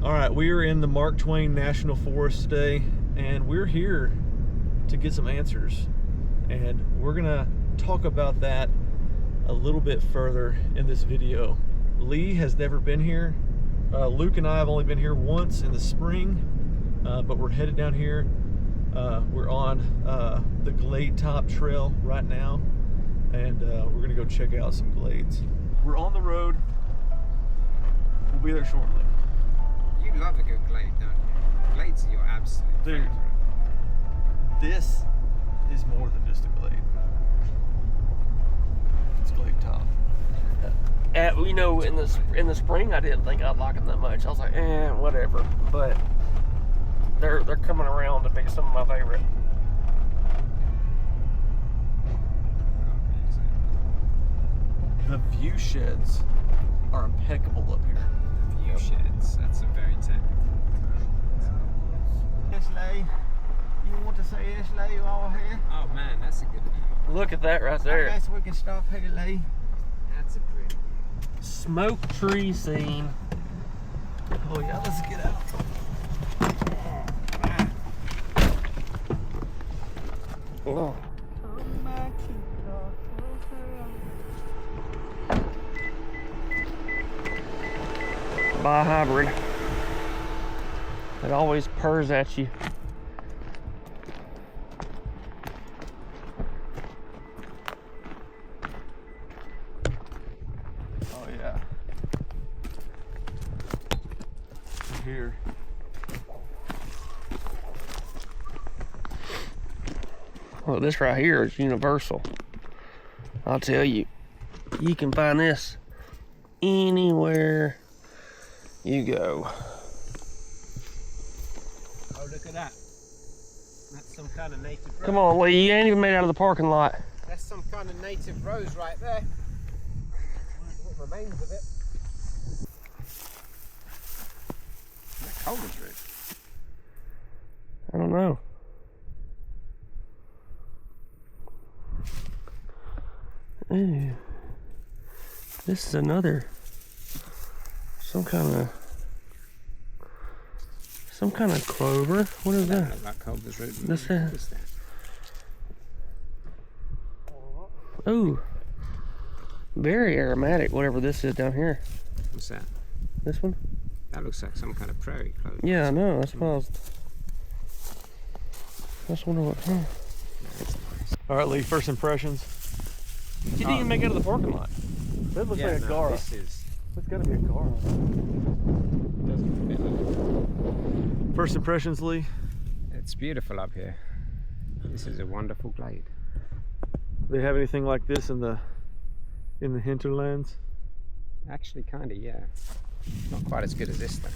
All right, we are in the Mark Twain National Forest today, and we're here to get some answers. And we're gonna talk about that a little bit further in this video. Lee has never been here. Luke and I have only been here once in the spring, but we're headed down here. We're on the Glade Top Trail right now, and we're gonna go check out some glades. We're on the road. We'll be there shortly. You love a good glade, don't you? Glades are your absolute favorite. This is more than just a glade. It's Glade Top. You know, in the spring, I didn't think I'd like them that much. I was like, whatever. But they're coming around to be some of my favorite. The view sheds are impeccable up here. View sheds. That's a very technical term. Ashley, you want to say Ashley all here? Oh man, that's a good view. Look at that right there. I guess we can stop here, Lee. That's a pretty view. Smoke tree scene. Oh yeah, let's get out. Oh. Buy a hybrid. It always purrs at you. Oh yeah. Here. Well, this right here is universal. I'll tell you, you can find this anywhere you go. Oh, look at that. That's some kind of native rose. Come on, Lee, you ain't even made out of the parking lot. That's some kind of native rose right there. What remains of it. How cold is it? I don't know. Ooh. This is another some kind of clover. What is that? Like Culver's root. This What is that? Ooh. Very aromatic, whatever this is down here. What's that? This one? That looks like some kind of prairie clover. Yeah, I know. That's why I was. I just wonder what. That's nice. All right, Lee. First impressions. You didn't even make it out of the parking lot. That looks like a gar. This is. It's gotta be a gar. Doesn't fit like. First impressions, Lee. It's beautiful up here. This is a wonderful glade. They have anything like this in the hinterlands? Actually, kind of, yeah. Not quite as good as this though.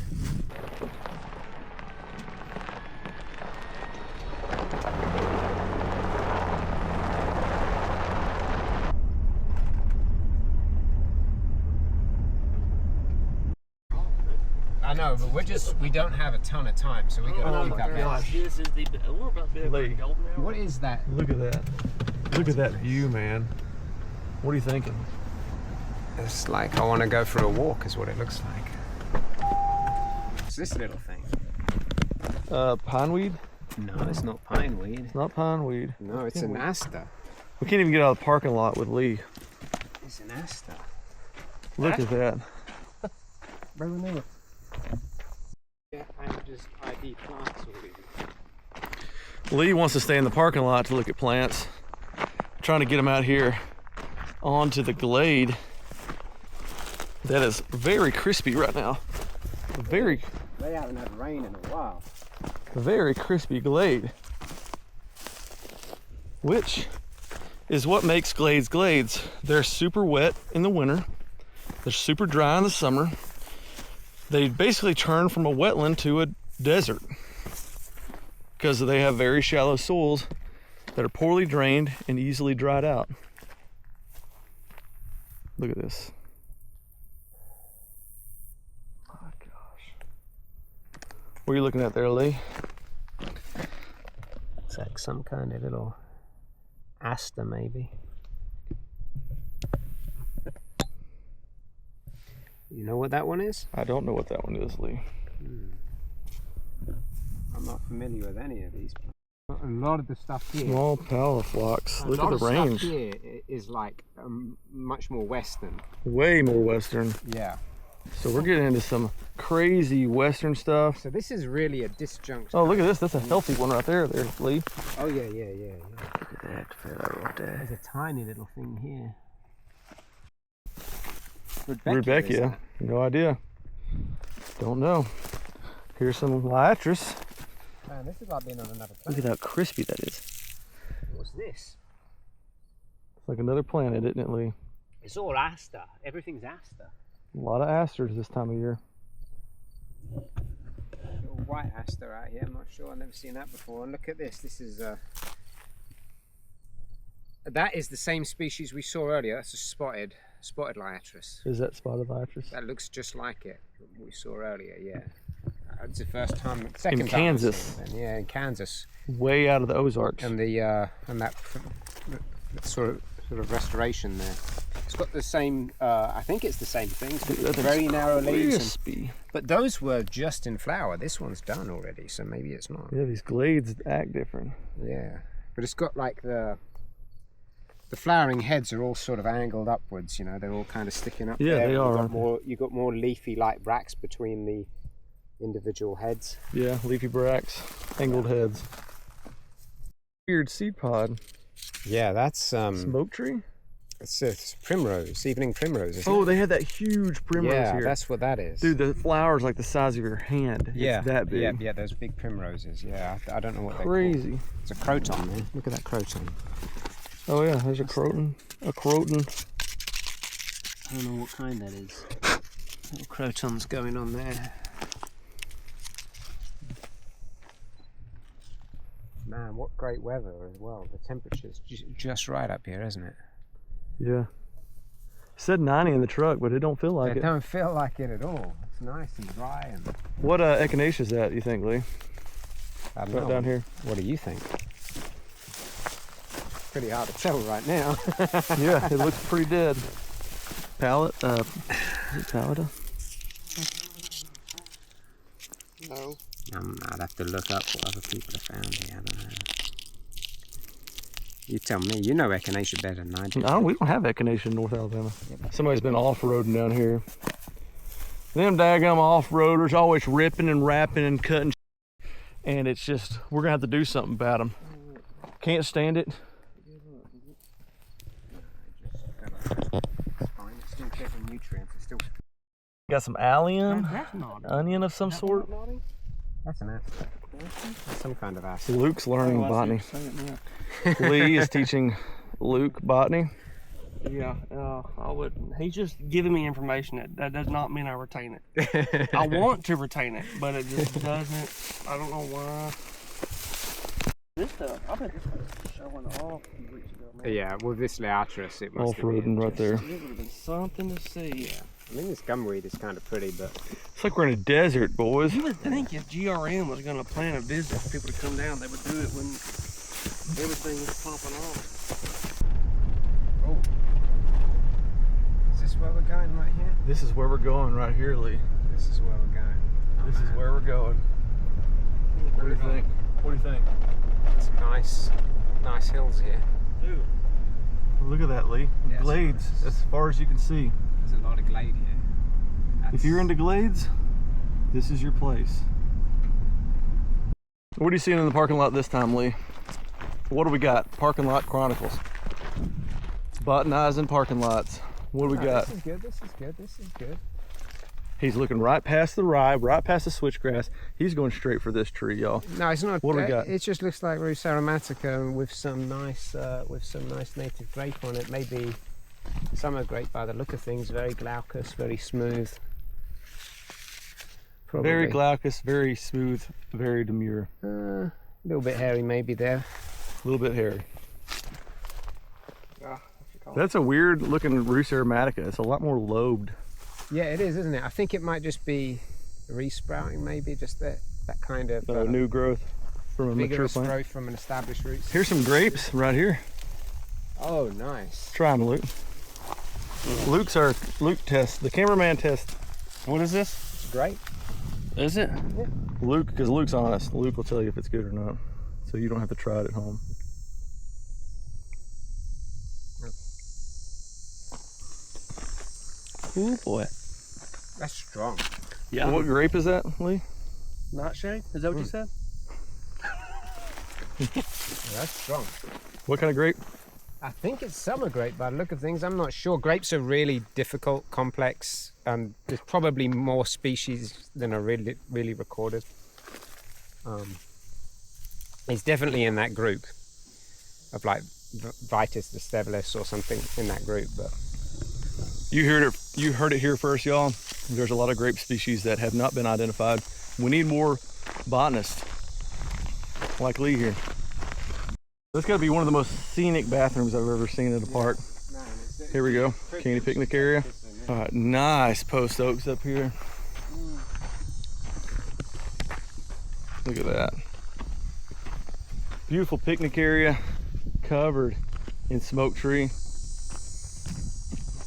I know, but we don't have a ton of time, so we got to keep that gosh. This is we're about to be Lee. golden hour. What is that? Look at that. Look at that view, man. What are you thinking? It's like I want to go for a walk is what it looks like. What's this little thing? Pineweed? No, it's not pineweed. It's not pineweed. No, it's an aster. We can't even get out of the parking lot with Lee. It's an aster. Look at that. Yeah, I'm just ID plants already. Lee wants to stay in the parking lot to look at plants. Trying to get him out here onto the glade. That is very crispy right now. Very They haven't had rain in a while. very crispy glade, which is what makes glades glades. They're super wet in the winter, they're super dry in the summer. They basically turn from a wetland to a desert because they have very shallow soils that are poorly drained and easily dried out. Look at this. Oh gosh. What are you looking at there, Lee? It's like some kind of little aster, maybe. You know what that one is? I don't know what that one is, Lee. I'm not familiar with any of these plants. A lot of the stuff here. Small paliflox. Look at the range. Stuff here is like much more western. Way more western. Yeah. So we're getting into some crazy western stuff. So this is really a disjunct. Oh, look at this. That's a healthy one right there, Lee. Oh yeah. Look at that fella right there. There's a tiny little thing here. Rebecca, no idea. Don't know. Here's some liatris. Man, this is like being on another planet. Look at how crispy that is. What's this? It's like another planet, isn't it, Lee? It's all aster. Everything's aster. A lot of asters this time of year. Little white aster out here. I'm not sure. I've never seen that before. And look at this. This is that is the same species we saw earlier. That's a spotted liatris. Is that spotted liatris? That looks just like it we saw earlier. Yeah. It's the first time. Second in time Kansas. I've seen it then. Yeah, in Kansas. Way out of the Ozarks. And the and that sort of restoration there. It's got the same. I think it's the same thing. That's very narrow leaves. Crispy. But those were just in flower. This one's done already, so maybe it's not. Yeah, these glades act different. Yeah, but it's got like the flowering heads are all sort of angled upwards. You know, they're all kind of sticking up. Yeah, there. they are. You've got more leafy like bracts between the individual heads. Yeah, leafy bracts, angled heads. Weird seed pod. Yeah, that's Smoke tree? it's primrose, evening primrose. Isn't Oh, it? they had that huge primrose Yeah, here. that's what that is. Dude, the flower's like the size of your hand. Yeah, It's that big. Yeah, those big primroses. Yeah, I don't know what Crazy. they're called. It's a croton, man. Look at that croton. Oh yeah, there's a croton. A croton. I don't know what kind that is. Little crotons going on there. Man, what great weather as well. The temperature's just right up here, isn't it? Yeah. It said 90 in the truck, but it don't feel like It it. don't feel like it at all. It's nice and dry and What echinacea is that, you think, Lee? I don't Right know. down here. What do you think? Pretty hard to tell right now. Yeah, it looks pretty dead. Palette, is it Pallida? No. I'd have to look up what other people have found here. I don't know. You tell me. You know echinacea better than I do. We don't have echinacea in North Alabama. Somebody's been off-roading down here. Them daggum off-roaders always ripping and wrapping and cutting, and it's just, we're gonna have to do something about them. Can't stand it. It's still getting nutrients. It's still. Got some allium, That's not onion of some sort. That's an acid. That's some kind of acid. Luke's learning botany. Lee is teaching Luke botany. Yeah, I wouldn't. He's just giving me information. That does not mean I retain it. I want to retain it, but it just doesn't. I don't know why. This stuff, I bet this was showing off a few weeks ago, man. Yeah, with this liatris, it must have Off-roading been right there. It would have been something to see. Yeah. I mean, this gumweed is kind of pretty, but It's like we're in a desert, boys. You would think if GRM was going to plan a visit for people to come down, they would do it when everything was popping off. oh, is this where we're going right here? This is where we're going right here, Lee. This is where we're going. Oh, This is man. where we're going. What do you think? What do you think? Some nice hills here. Dude, Look at that, Lee. Yeah, Glades, it's- as far as you can see. There's a lot of glade here. If you're into glades, this is your place. What are you seeing in the parking lot this time, Lee? What do we got? Parking lot chronicles. Botanizing parking lots. What do we got? This is good. This is good. This is good. He's looking right past the rye, right past the switchgrass. He's going straight for this tree, y'all. No, it's not. What do we got? It just looks like Rose aromatica with some nice native grape on it. Maybe summer grape by the look of things. Very glaucous, very smooth. Probably. Very glaucous, very smooth, very demure. A little bit hairy maybe there. A little bit hairy. what you call it. That's a weird looking Rus aromatica. It's a lot more lobed. Yeah, it is, isn't it? I think it might just be resprouting, maybe just that kind of New growth from a mature vigorous plant. growth from an established root. Here's some grapes right here. Oh, nice. Try them, Luke. Luke tests. The cameraman tests. What is this? It's great. Is it? Yeah. Luke, because Luke's honest. Luke will tell you if it's good or not. So you don't have to try it at home. Oh boy. That's strong. Yeah. What grape is that, Lee? Nightshade? Is that what you said? That's strong. What kind of grape? I think it's summer grape by the look of things. I'm not sure. Grapes are really difficult, complex, and there's probably more species than are really recorded. It's definitely in that group of like Vitis vestibulis or something in that group. But You heard it here first, y'all. There's a lot of grape species that have not been identified. We need more botanists like Lee here. That's got to be one of the most scenic bathrooms I've ever seen at a park. Here we go, candy picnic area. All right, nice post oaks up here. Look at that. Beautiful picnic area covered in smoke tree.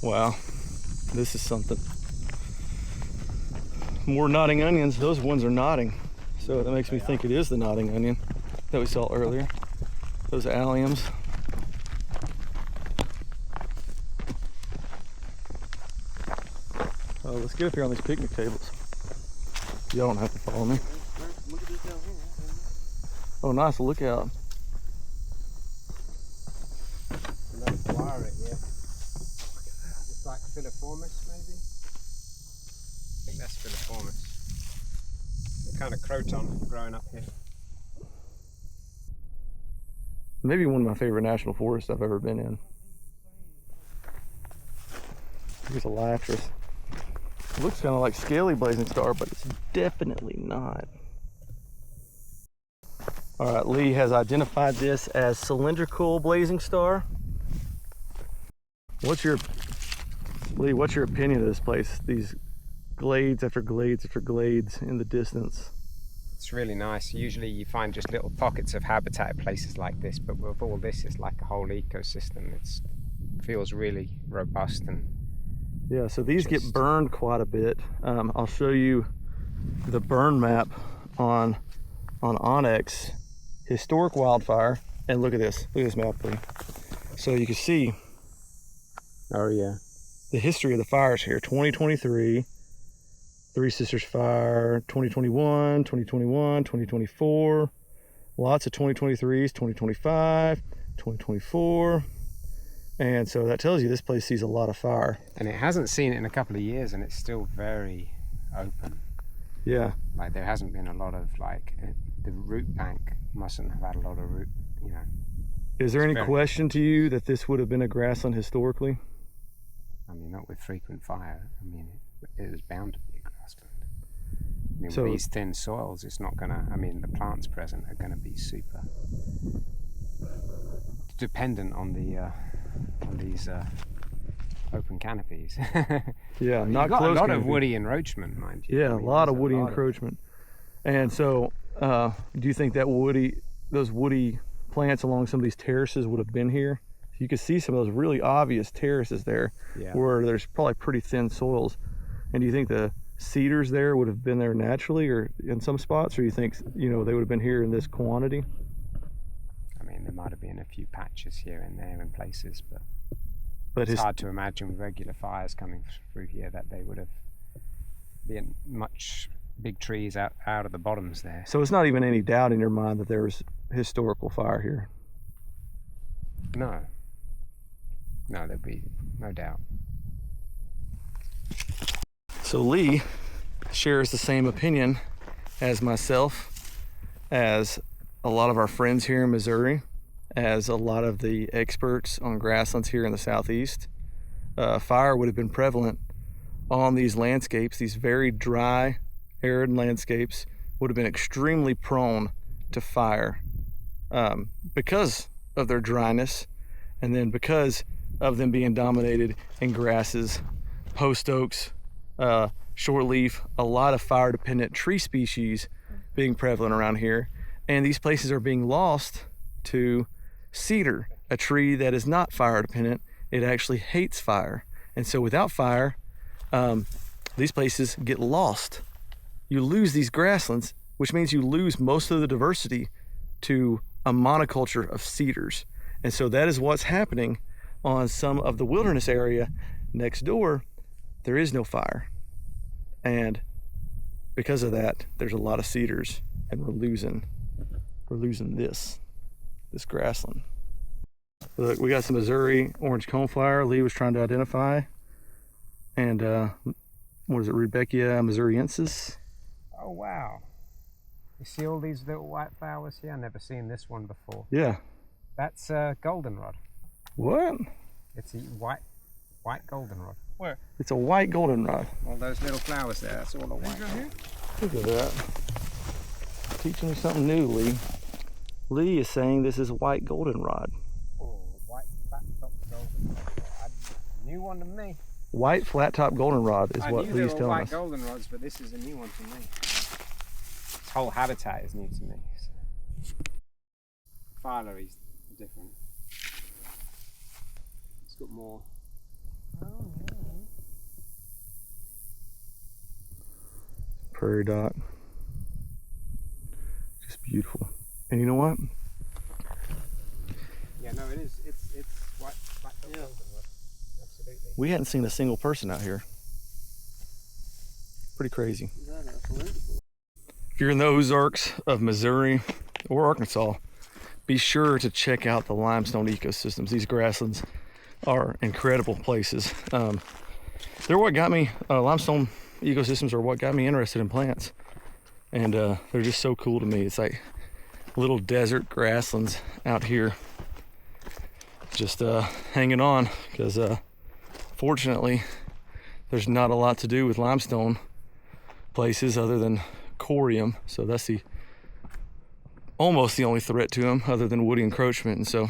Wow, this is something. More nodding onions. Those ones are nodding. So that makes me think it is the nodding onion that we saw earlier. Those alliums. Oh, let's get up here on these picnic tables. Y'all don't have to follow me. Look at this down here. Oh, nice lookout. another flower right here. Just like filiformis, maybe? I think that's filiformis. The kind of croton growing up here. Maybe one of my favorite national forests I've ever been in. Here's a Latris. It looks kind of like scaly blazing star, but it's definitely not. All right, Lee has identified this as cylindrical blazing star. Lee, what's your opinion of this place? These glades after glades after glades in the distance. It's really nice. Usually you find just little pockets of habitat at places like this, but with all this, it's like a whole ecosystem. It feels really robust and yeah, so these get burned quite a bit. I'll show you the burn map on Onyx. Historic wildfire, and look at this map, Lee. So you can see oh yeah, the history of the fires here. 2023, Three Sisters Fire, 2021, 2021, 2024, lots of 2023s, 2025, 2024. And so that tells you this place sees a lot of fire. and it hasn't seen it in a couple of years, and it's still very open. Yeah. Like there hasn't been a lot of the root bank mustn't have had a lot of root, you know. Is there any very- question to you that this would have been a grassland historically? I mean, not with frequent fire. I mean, it was bound to be a grassland. I mean, So- with these thin soils, it's not gonna. I mean, the plants present are gonna be super dependent on these open canopies. Yeah, You've not got close. a lot of canopy. woody encroachment, mind you. Yeah, I a mean, lot there's of woody lot encroachment. And so, do you think that those woody plants along some of these terraces would have been here? You could see some of those really obvious terraces there, Yeah. where there's probably pretty thin soils. And do you think the cedars there would have been there naturally, or in some spots, or you think they would have been here in this quantity? I mean, there might have been a few patches here and there in places, but But it's hard to imagine with regular fires coming through here that they would have been much big trees out of the bottoms there. so it's not even any doubt in your mind that there was historical fire here. No, there'd be no doubt. So Lee shares the same opinion as myself, as a lot of our friends here in Missouri, as a lot of the experts on grasslands here in the Southeast. Fire would have been prevalent on these landscapes. These very dry, arid landscapes would have been extremely prone to fire because of their dryness, and then because of them being dominated in grasses, post oaks, short leaf, a lot of fire dependent tree species being prevalent around here. And these places are being lost to cedar, a tree that is not fire dependent. It actually hates fire. And so without fire, these places get lost you lose these grasslands, which means you lose most of the diversity to a monoculture of cedars. And so that is what's happening on some of the wilderness area next door. There is no fire. And because of that, there's a lot of cedars, and we're losing this grassland. Look, we got some Missouri orange coneflower Lee was trying to identify. And what is it, Rudbeckia missouriensis? Oh wow. You see all these little white flowers here? I've never seen this one before. Yeah. That's goldenrod. What? It's a white goldenrod. Where? It's a white goldenrod. All those little flowers there, that's all a white. Right here? Look at that. Teaching me something new, Lee. Lee is saying this is white goldenrod. Oh, white flat top goldenrod. New one to me. White flat top goldenrod is what Lee's telling white us. goldenrods, but this is a new one to me. This whole habitat is new to me. So. Filery's different. It's got more. Oh, yeah. Prairie dot. Just beautiful. And you know what? Yeah, no, it is. It's white flat top goldenrod. Absolutely. We hadn't seen a single person out here. Pretty crazy. Is that absolute? If you're in the Ozarks of Missouri or Arkansas, be sure to check out the limestone ecosystems. These grasslands are incredible places. They're what got me, limestone ecosystems are what got me interested in plants. And they're just so cool to me. It's like little desert grasslands out here just hanging on, because fortunately there's not a lot to do with limestone places other than corium, so that's almost the only threat to them other than woody encroachment. And so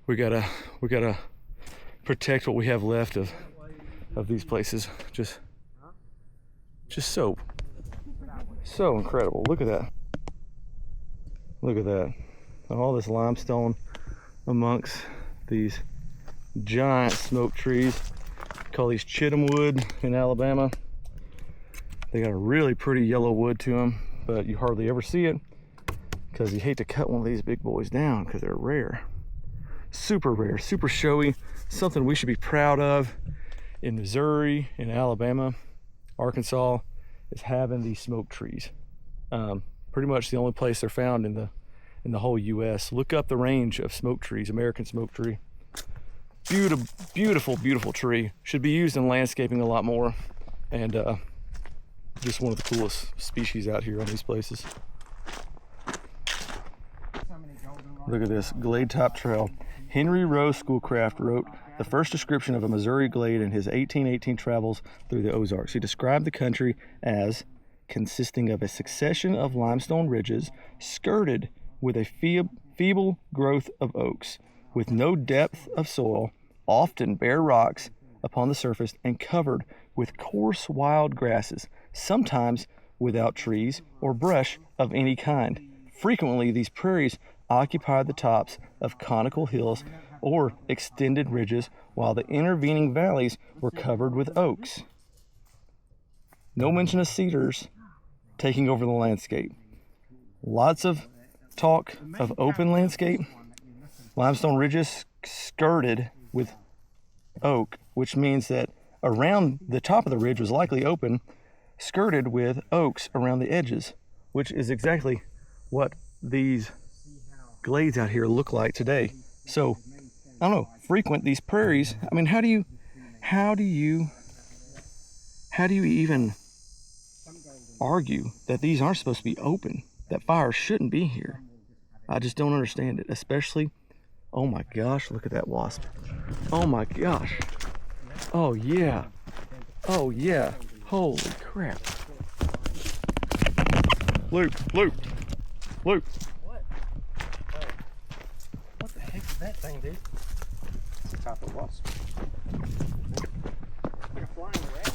we gotta protect what we have left of these places. Just so incredible. Look at that. Look at that. All this limestone amongst these giant smoke trees. Call these Chittam wood in Alabama. They got a really pretty yellow wood to them, but you hardly ever see it because you hate to cut one of these big boys down because they're rare. Super rare, super showy. Something we should be proud of in Missouri, in Alabama, Arkansas, is having these smoke trees. Pretty much the only place they're found in the whole U.S. Look up the range of smoke trees, American smoke tree. Beautiful, beautiful, beautiful tree. Should be used in landscaping a lot more, and just one of the coolest species out here on these places. Look at this, Glade Top Trail. Henry Rowe Schoolcraft wrote the first description of a Missouri glade in his 1818 travels through the Ozarks. He described the country as consisting of a succession of limestone ridges skirted with a feeble growth of oaks, with no depth of soil, often bare rocks upon the surface, and covered with coarse wild grasses, sometimes without trees or brush of any kind. Frequently, these prairies occupied the tops of conical hills or extended ridges, while the intervening valleys were covered with oaks. No mention of cedars taking over the landscape. Lots of talk of open landscape. Limestone ridges skirted with oak, which means that around the top of the ridge was likely open, skirted with oaks around the edges, which is exactly what these glades out here look like today. So, I don't know, frequent these prairies. I mean, how do you even argue that these aren't supposed to be open, that fire shouldn't be here? I just don't understand it, especially, oh my gosh, look at that wasp. Oh my gosh. Oh yeah. Oh yeah. Holy crap. Luke. What? What the heck is that thing, dude? It's a type of wasp. Like a flying rat?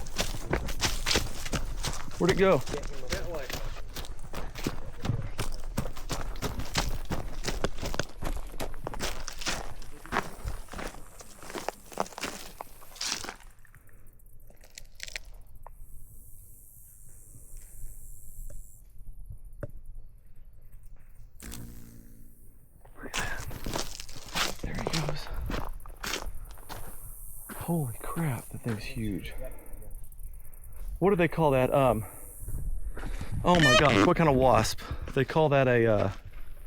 Where'd it go? That way. Holy crap, that thing's huge. What do they call that? Oh my gosh, what kind of wasp? They call that a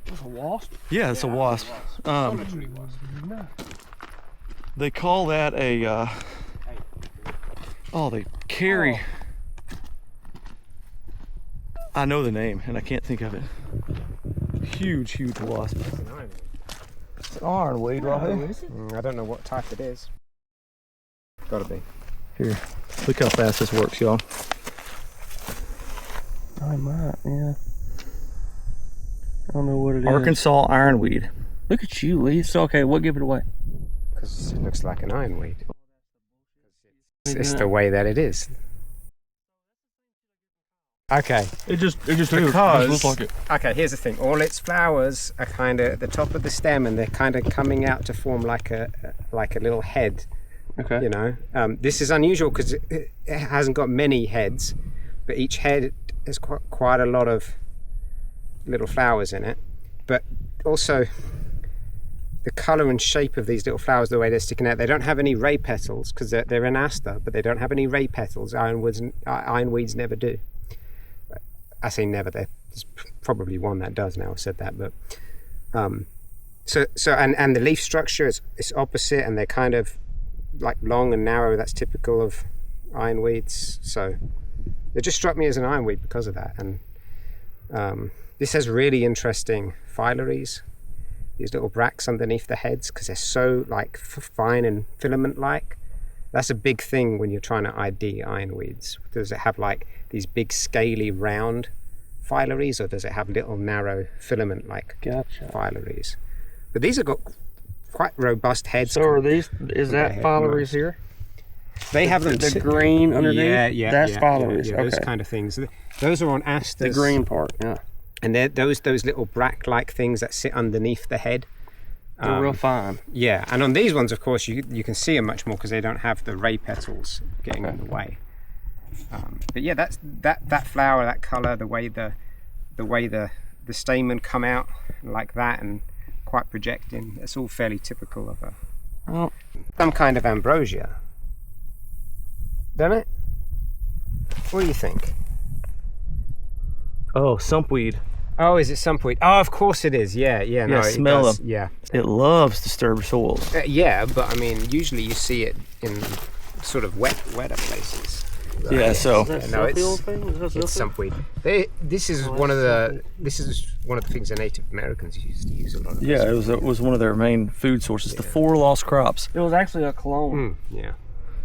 It's a wasp? yeah, it's a wasp. They call that a oh, they carry. I know the name and I can't think of it. Huge, huge wasp. It's an ironweed, right? I don't know what type it is. Gotta be. Here, look how fast this works, y'all. I might, yeah. I don't know what it is. Arkansas ironweed. Look at you, Lee. It's okay. We'll give it away. Because it looks like an ironweed. It's the way that it is. Okay. It just Because, looks like it. okay, here's the thing. All its flowers are kind of at the top of the stem, and they're kind of coming out to form like a little head. Okay. You know, this is unusual because it hasn't got many heads, but each head has quite a lot of little flowers in it. But also, the color and shape of these little flowers, the way they're sticking out, they don't have any ray petals because they're an aster, but they don't have any ray petals. Ironweeds never do. I say never. There's probably one that does now. I've said that, but so and the leaf structure is opposite, and they're kind of like long and narrow. That's typical of ironweeds. So it just struck me as an ironweed because of that. And this has really interesting phyllaries. These little bracts underneath the heads because they're so like fine and filament-like. That's a big thing when you're trying to ID ironweeds. Does it have like these big scaly round phyllaries, or does it have little narrow filament-like phyllaries? But these have got quite robust heads. So are these, is that phyllaries here? They have them. The green underneath? Yeah. That's phyllaries. Yeah, okay. those kind of things. Those are on asters. The green part, yeah. And they're those little bract-like things that sit underneath the head. They're real fine. Yeah, and on these ones, of course, you can see them much more because they don't have the ray petals getting in the way. But yeah, that flower, that color, the way the stamen come out like that and quite projecting, it's all fairly typical of some kind of ambrosia, don't it? What do you think? Oh, sumpweed. Oh, is it sumpweed? Oh, of course it is. Yeah. No, smell it does. them. Yeah. It loves disturbed soils. Yeah, but I mean, usually you see it in sort of wetter places. Yeah, so No, it's sumpweed. This is one of the things the Native Americans used to use a lot of. yeah, it was one of their main food sources. The 4 lost crops, It was actually a cologne. Yeah.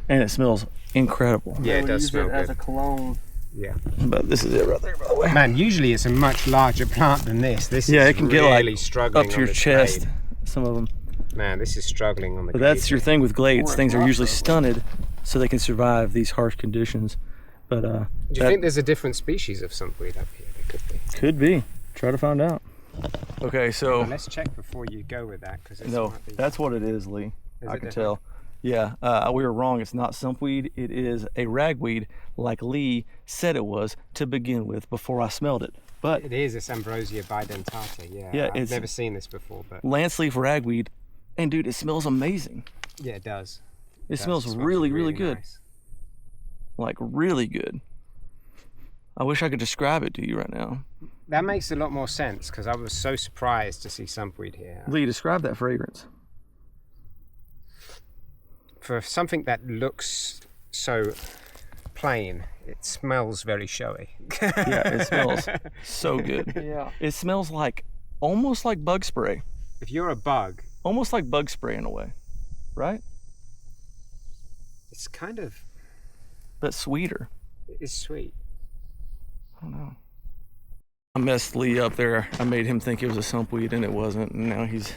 and it smells incredible. Yeah, it does Use smell it as good. a cologne. Yeah. But this is it right there, by the way. Man, usually it's a much larger plant than this. This Yeah, is it can really get like struggling up to on your the chest. Glade. Some of them. Man, this is struggling on the. But that's your thing with glades. Or Things are usually crossover. stunted, so they can survive these harsh conditions. But Do you think there's a different species of sumpweed up here? There could be. could be. Try to find out. Okay, so Well, let's check before you go with that, because no, that's what it is, Lee. Is I it can different? tell. Yeah, we were wrong. It's not sumpweed. It is a ragweed, like Lee said it was to begin with before I smelled it. But It is. It's Ambrosia bidentata. Yeah. Yeah, I've it's- never seen this before, but lance leaf ragweed, and dude, it smells amazing. yeah, it does. It smells really, really good. Nice. Like really good. I wish I could describe it to you right now. That makes a lot more sense because I was so surprised to see sumpweed here. Lee, describe that fragrance. For something that looks so plain, it smells very showy. Yeah, it smells so good. Yeah. It smells like almost like bug spray. If you're a bug, Almost like bug spray in a way, right? it's kind of, But sweeter. it's sweet. I don't know. I messed Lee up there. I made him think it was a sumpweed and it wasn't. And now he's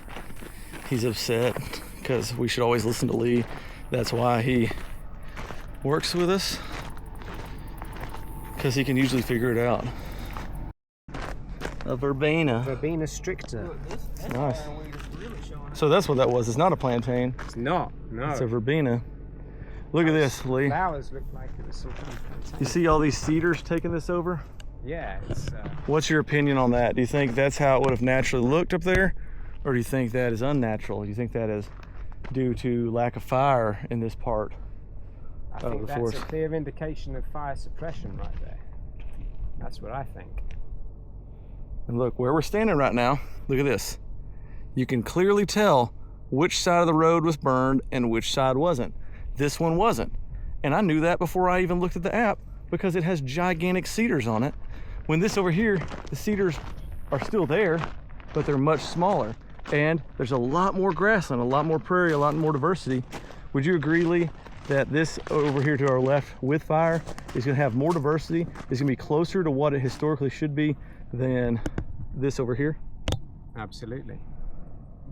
upset because we should always listen to Lee. That's why he works with us, because he can usually figure it out. A verbena. Verbena stricta. Nice. So that's what that was. It's not a plantain. It's not, no. It's a verbena. Look at this, Lee. Flowers look like it was some kind of plantain. You see all these cedars taking this over? Yeah, it's What's your opinion on that? Do you think that's how it would have naturally looked up there? Or do you think that is unnatural? Do you think that is due to lack of fire in this part I of think the that's forest. a clear indication of fire suppression right there. That's what I think. And look, where we're standing right now, look at this. You can clearly tell which side of the road was burned and which side wasn't. This one wasn't. And I knew that before I even looked at the app because it has gigantic cedars on it. When this over here, the cedars are still there, but they're much smaller. And there's a lot more grassland, a lot more prairie, a lot more diversity. Would you agree, Lee, that this over here to our left with fire is gonna have more diversity, is gonna be closer to what it historically should be than this over here? Absolutely.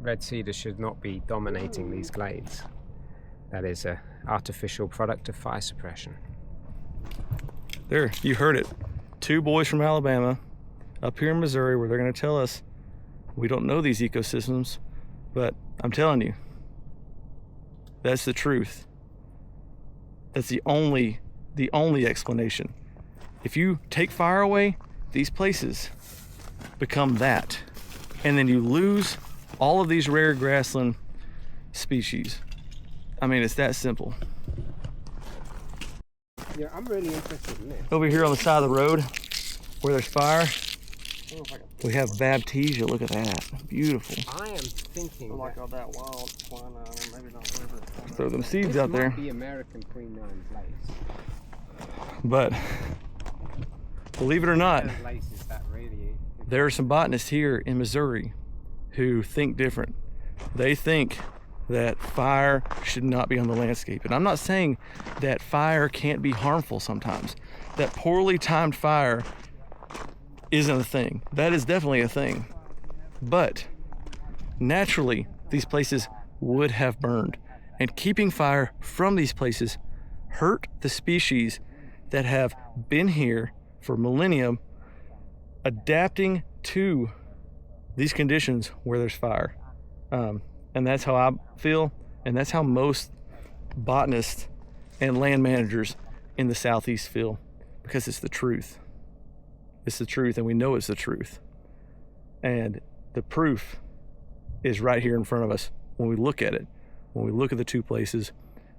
Red cedar should not be dominating these glades. That is an artificial product of fire suppression. There, you heard it. 2 boys from Alabama up here in Missouri where they're gonna tell us we don't know these ecosystems, but I'm telling you, that's the truth. That's the only explanation. If you take fire away, these places become that. And then you lose all of these rare grassland species. I mean, it's that simple. Yeah, I'm really interested in this. Over here on the side of the road where there's fire, we have baptisia. Look at that. Beautiful. I am thinking Like that all that wild quinine, or maybe not river. Throw them seeds this out there. might be American quinine lace. But believe it or not, Those laces that really... there are some botanists here in Missouri who think different. They think that fire should not be on the landscape. And I'm not saying that fire can't be harmful sometimes. That poorly timed fire isn't a thing. That is definitely a thing. But naturally, these places would have burned. And keeping fire from these places hurt the species that have been here for millennium, adapting to these conditions where there's fire. And that's how I feel, and that's how most botanists and land managers in the Southeast feel, because it's the truth. It's the truth, and we know it's the truth. And the proof is right here in front of us when we look at it. When we look at the 2 places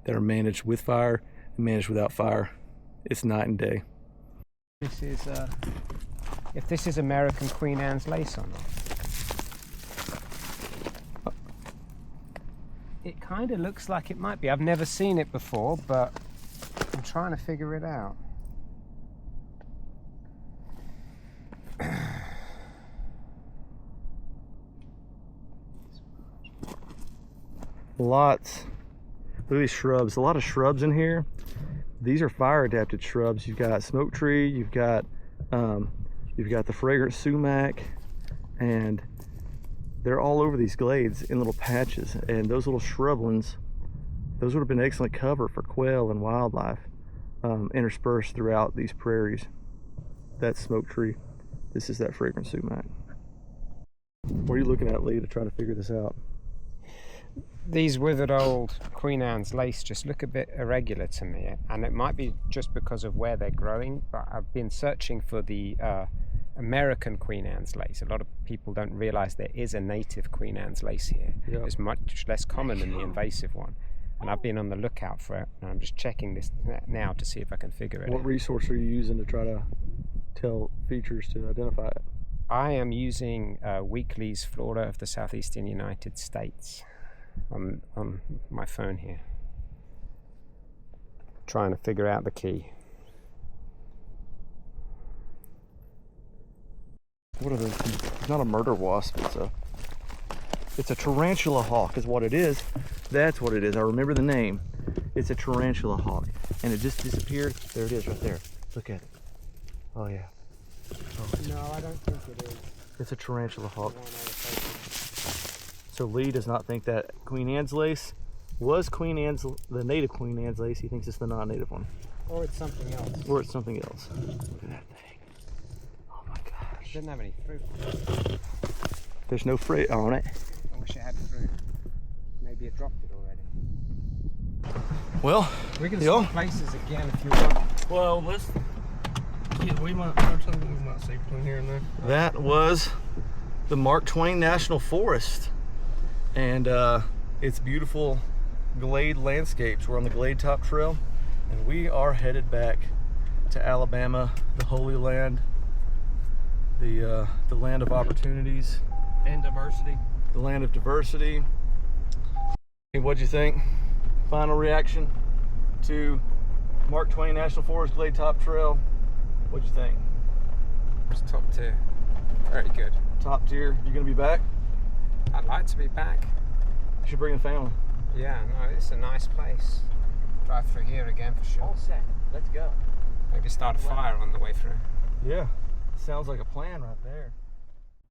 that are managed with fire and managed without fire, it's night and day. This is, if this is American Queen Anne's lace or not. It kind of looks like it might be. I've never seen it before, but I'm trying to figure it out. Lots. Look at these shrubs. A lot of shrubs in here. These are fire adapted shrubs. You've got smoke tree, you've got the fragrant sumac, and they're all over these glades in little patches. And those little shrublands, those would have been excellent cover for quail and wildlife interspersed throughout these prairies. That's smoke tree. This is that fragrant sumac. What are you looking at, Lee, to try to figure this out? These withered old Queen Anne's lace just look a bit irregular to me, and it might be just because of where they're growing, but I've been searching for the American Queen Anne's lace. A lot of people don't realize there is a native Queen Anne's lace here. Yep. It's much less common than the invasive one, and I've been on the lookout for it, and I'm just checking this now to see if I can figure it out. What resource are you using to try to tell features to identify it? I am using Weekly's Flora of the Southeastern United States on my phone here, trying to figure out the key. What are the? It's not a murder wasp. It's a tarantula hawk, is what it is. That's what it is. I remember the name. It's a tarantula hawk, and it just disappeared. There it is, right there. Look at it. Oh yeah. No, I don't think it is. It's a tarantula hawk. So Lee does not think that Queen Anne's lace was the native Queen Anne's lace. He thinks it's the non-native one. Or it's something else. Or it's something else. Look at that thing. Oh my gosh. It didn't have any fruit. There's no fruit on it. I wish it had fruit. Maybe it dropped it already. Well, We can yeah. swap places again if you want. Well, let's. Yeah, we might. There's something we might see between here and there. That was the Mark Twain National Forest. And It's beautiful Glade landscapes. We're on the Glade Top Trail, and we are headed back to Alabama, the Holy Land, the land of opportunities And diversity. the land of diversity. Hey, what'd you think? Final reaction to Mark Twain National Forrest, Glade Top Trail. What'd you think? It's top tier. Very good. Top tier. You gonna be back? I'd like to be back. You should bring the family. Yeah, no, it's a nice place. Drive through here again for sure. All set. Let's go. Maybe start a fire on the way through. Yeah, sounds like a plan right there.